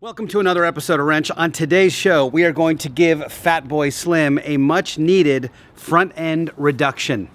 Welcome to another episode of Wrench. On today's show, we are going to give Fat Boy Slim a much needed front end reduction.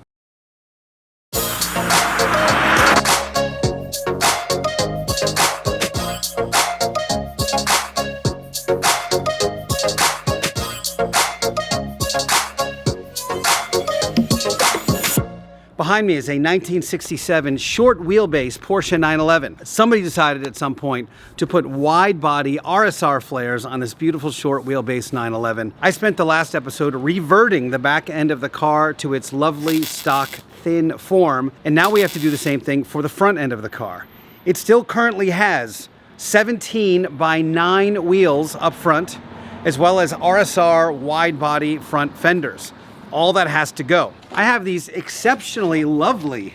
Behind me is a 1967 short wheelbase Porsche 911. Somebody decided at some point to put wide body RSR flares on this beautiful short wheelbase 911. I spent the last episode reverting the back end of the car to its lovely stock thin form, and now we have to do the same thing for the front end of the car. It still currently has 17 by 9 wheels up front, as well as RSR wide body front fenders. All that has to go. I have these exceptionally lovely,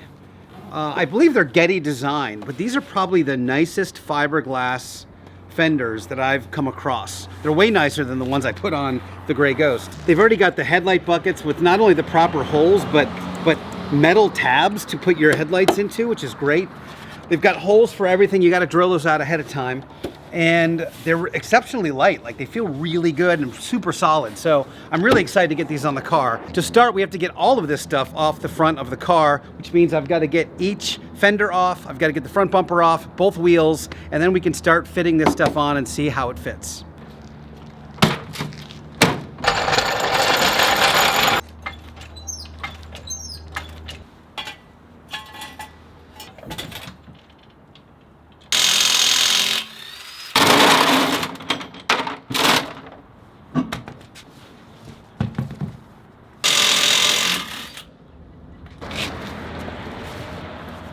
I believe they're Getty design, but these are probably the nicest fiberglass fenders that I've come across. They're way nicer than the ones I put on the Gray Ghost. They've already got the headlight buckets with not only the proper holes, but metal tabs to put your headlights into, which is great. They've got holes for everything. You got to drill those out ahead of time. And they're exceptionally light. Like, they feel really good and super solid. So I'm really excited to get these on the car. To start, we have to get all of this stuff off the front of the car, which means I've got to get each fender off. I've got to get the front bumper off, both wheels, and then we can start fitting this stuff on and see how it fits.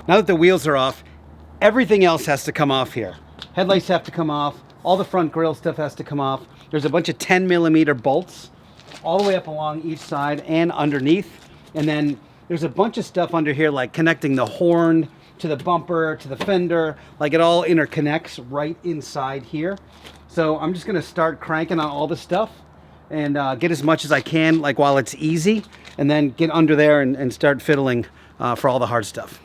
Now that the wheels are off, everything else has to come off here. Headlights have to come off. All the front grille stuff has to come off. There's a bunch of 10mm bolts all the way up along each side and underneath. And then there's a bunch of stuff under here, like connecting the horn to the bumper, to the fender. Like, it all interconnects right inside here. So I'm just gonna start cranking on all this stuff and get as much as I can, like, while it's easy, and then get under there and start fiddling for all the hard stuff.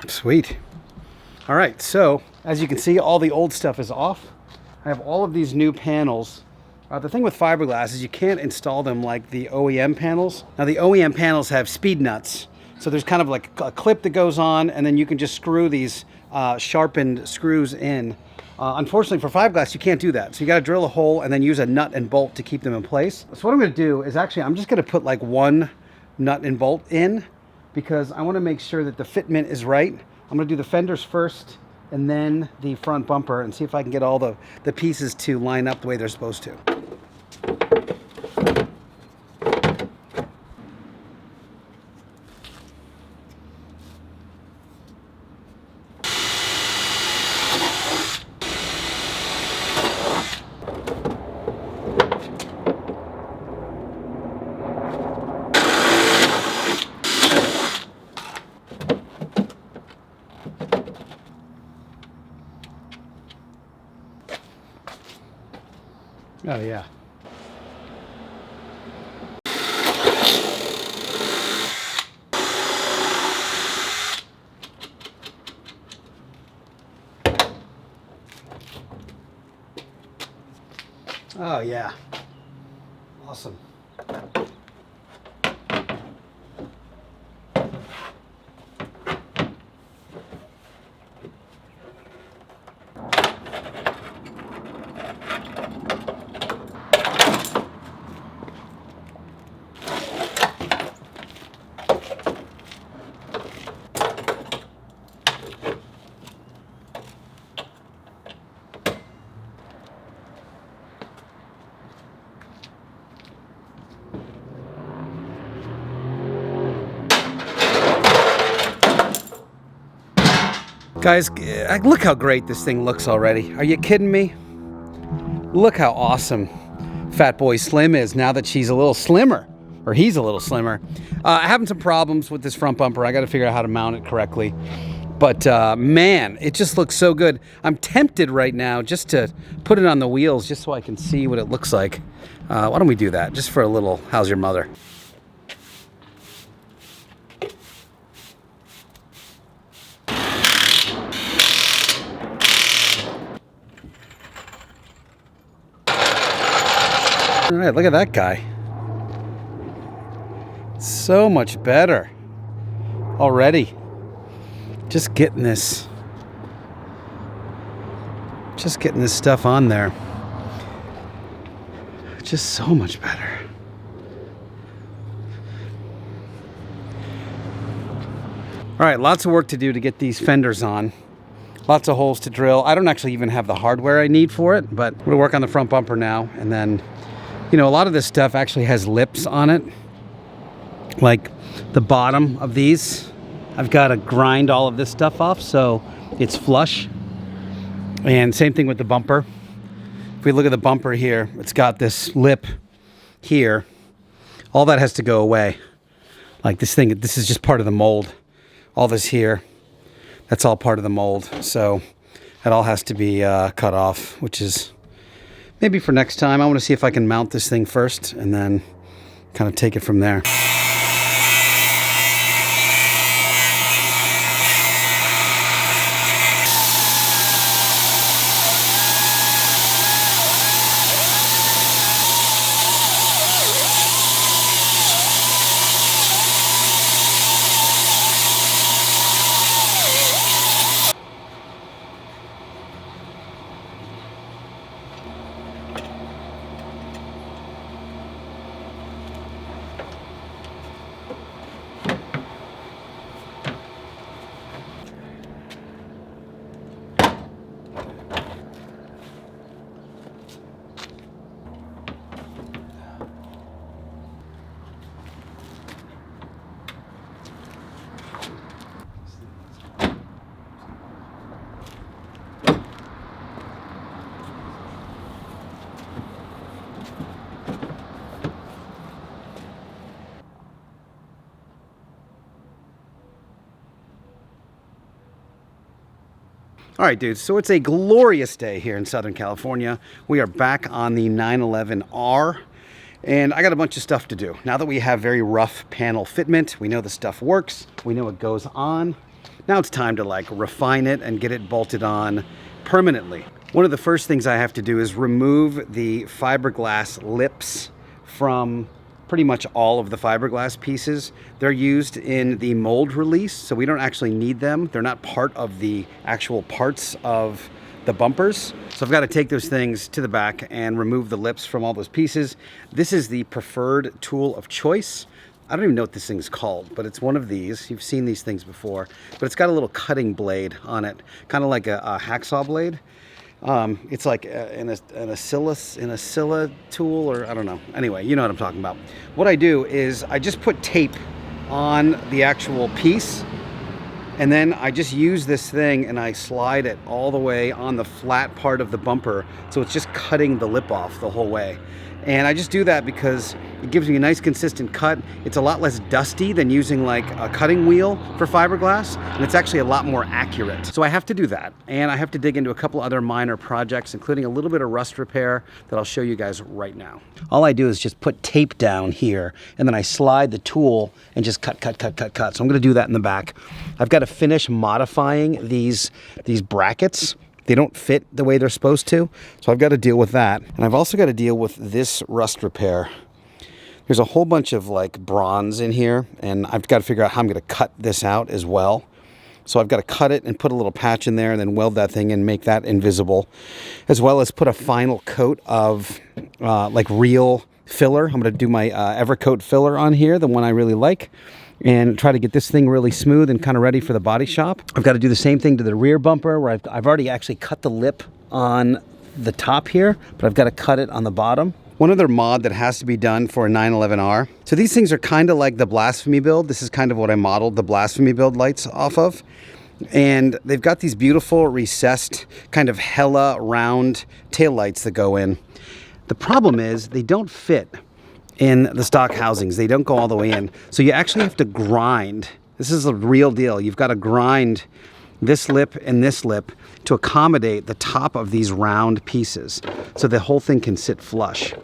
Sweet. All right, so as you can see, all the old stuff is off. I have all of these new panels. The thing with fiberglass is you can't install them like the OEM panels. Now, the OEM panels have speed nuts. So there's kind of like a clip that goes on, and then you can just screw these sharpened screws in. Unfortunately, for fiberglass, you can't do that. So you got to drill a hole and then use a nut and bolt to keep them in place. So what I'm going to do is I'm just going to put like one nut and bolt in, because I want to make sure that the fitment is right. I'm going to do the fenders first and then the front bumper and see if I can get all the pieces to line up the way they're supposed to. Oh, yeah. Oh, yeah. Awesome. Guys, look how great this thing looks already. Are you kidding me? Look how awesome Fat Boy Slim is now that she's a little slimmer, or he's a little slimmer. Having some problems with this front bumper. I got to figure out how to mount it correctly. But man, it just looks so good. I'm tempted right now just to put it on the wheels just so I can see what it looks like. Why don't we do that just for a little how's your mother? All right, look at that guy. So much better already. Just getting this stuff on there. Just so much better. All right, lots of work to do to get these fenders on. Lots of holes to drill. I don't actually even have the hardware I need for it, but we're gonna work on the front bumper now, and then you know, a lot of this stuff actually has lips on it. Like the bottom of these, I've got to grind all of this stuff off so it's flush. And same thing with the bumper. If we look at the bumper here, it's got this lip here. All that has to go away. Like this thing, this is just part of the mold. All this here, that's all part of the mold. So it all has to be cut off, which is maybe for next time. I want to see if I can mount this thing first and then kind of take it from there. All right, dudes, so it's a glorious day here in Southern California. We are back on the 911R, and I got a bunch of stuff to do. Now that we have very rough panel fitment, we know the stuff works, we know it goes on. Now it's time to like refine it and get it bolted on permanently. One of the first things I have to do is remove the fiberglass lips from pretty much all of the fiberglass pieces. They're used in the mold release, so we don't actually need them. They're not part of the actual parts of the bumpers. So I've got to take those things to the back and remove the lips from all those pieces. This is the preferred tool of choice. I don't even know what this thing's called, but it's one of these. You've seen these things before, but it's got a little cutting blade on it, kind of like a hacksaw blade. It's like an Asilla tool, or I don't know. Anyway, you know what I'm talking about. What I do is I just put tape on the actual piece, and then I just use this thing and I slide it all the way on the flat part of the bumper, so it's just cutting the lip off the whole way. And I just do that because it gives me a nice consistent cut. It's a lot less dusty than using like a cutting wheel for fiberglass, and it's actually a lot more accurate. So I have to do that, and I have to dig into a couple other minor projects, including a little bit of rust repair that I'll show you guys right now. All I do is just put tape down here, and then I slide the tool and just cut. So I'm gonna do that in the back. I've got to finish modifying these brackets. They don't fit the way they're supposed to, so I've got to deal with that. And I've also got to deal with this rust repair. There's a whole bunch of like bronze in here, and I've got to figure out how I'm going to cut this out as well. So I've got to cut it and put a little patch in there and then weld that thing and make that invisible, as well as put a final coat of like real filler. I'm going to do my Evercoat filler on here, the one I really like, and try to get this thing really smooth and kind of ready for the body shop. I've got to do the same thing to the rear bumper, where I've already actually cut the lip on the top here, but I've got to cut it on the bottom. One other mod that has to be done for a 911R. So these things are kind of like the Blasphemy build. This is kind of what I modeled the Blasphemy build lights off of. And they've got these beautiful recessed kind of hella round taillights that go in. The problem is they don't fit in the stock housings. They don't go all the way in. So you actually have to grind. This is a real deal. You've got to grind this lip and this lip to accommodate the top of these round pieces so the whole thing can sit flush.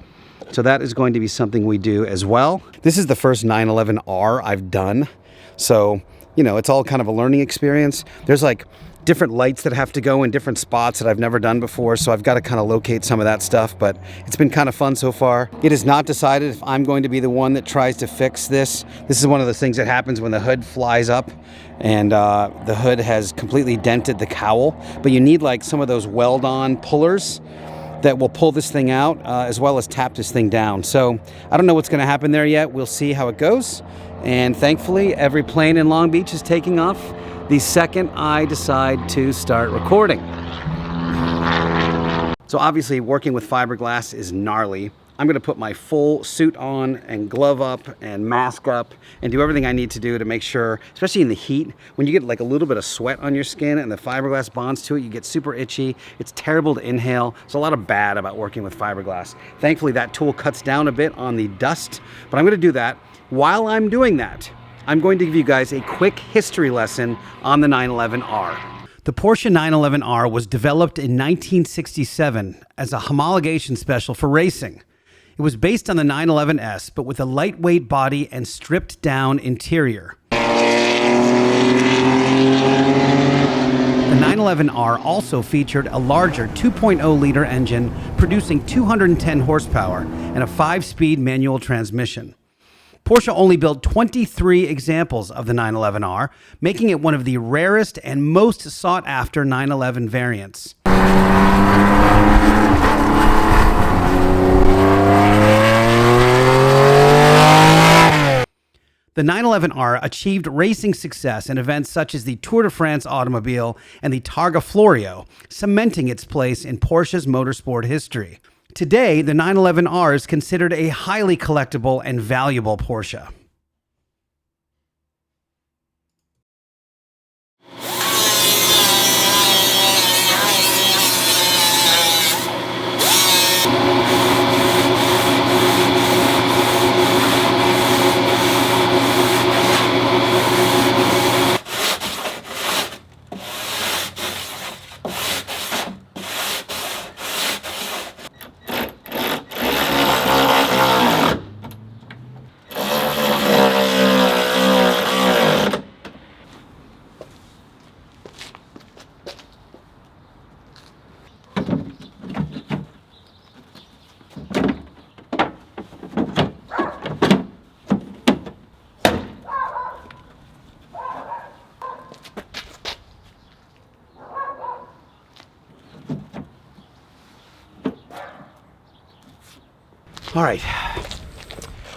So that is going to be something we do as well. This is the first 911R I've done. So, you know, it's all kind of a learning experience. There's like different lights that have to go in different spots that I've never done before, so I've got to kind of locate some of that stuff, but it's been kind of fun so far. It is not decided if I'm going to be the one that tries to fix this. This is one of the things that happens when the hood flies up and the hood has completely dented the cowl, but you need like some of those weld-on pullers that will pull this thing out as well as tap this thing down. So I don't know what's going to happen there yet. We'll see how it goes, and thankfully every plane in Long Beach is taking off the second I decide to start recording. So obviously working with fiberglass is gnarly. I'm gonna put my full suit on and glove up and mask up and do everything I need to do to make sure, especially in the heat, when you get like a little bit of sweat on your skin and the fiberglass bonds to it, you get super itchy. It's terrible to inhale. There's a lot of bad about working with fiberglass. Thankfully that tool cuts down a bit on the dust, but I'm gonna do that. While I'm doing that, I'm going to give you guys a quick history lesson on the 911R. The Porsche 911R was developed in 1967 as a homologation special for racing. It was based on the 911S, but with a lightweight body and stripped down interior. The 911R also featured a larger 2.0-liter engine producing 210 horsepower and a 5-speed manual transmission. Porsche only built 23 examples of the 911R, making it one of the rarest and most sought-after 911 variants. The 911R achieved racing success in events such as the Tour de France automobile and the Targa Florio, cementing its place in Porsche's motorsport history. Today, the 911R is considered a highly collectible and valuable Porsche.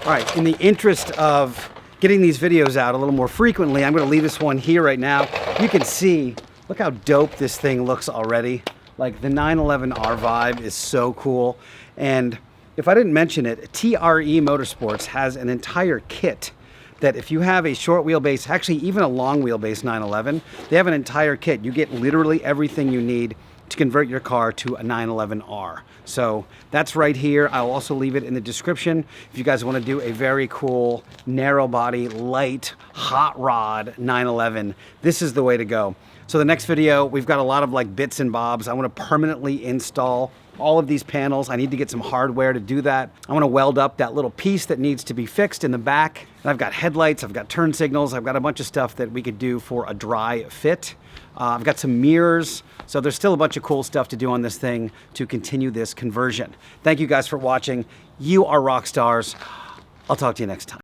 All right, in the interest of getting these videos out a little more frequently, I'm gonna leave this one here right now. You can see, look how dope this thing looks already. Like the 911R vibe is so cool. And if I didn't mention it, TRE Motorsports has an entire kit that if you have a short wheelbase, actually even a long wheelbase 911, they have an entire kit. You get literally everything you need to convert your car to a 911R. So that's right here. I'll also leave it in the description if you guys want to do a very cool, narrow body, light, hot rod 911. This is the way to go. So the next video, we've got a lot of like bits and bobs. I want to permanently install all of these panels. I need to get some hardware to do that. I want to weld up that little piece that needs to be fixed in the back. And I've got headlights, I've got turn signals, I've got a bunch of stuff that we could do for a dry fit. I've got some mirrors. So there's still a bunch of cool stuff to do on this thing to continue this conversion. Thank you guys for watching. You are rock stars. I'll talk to you next time.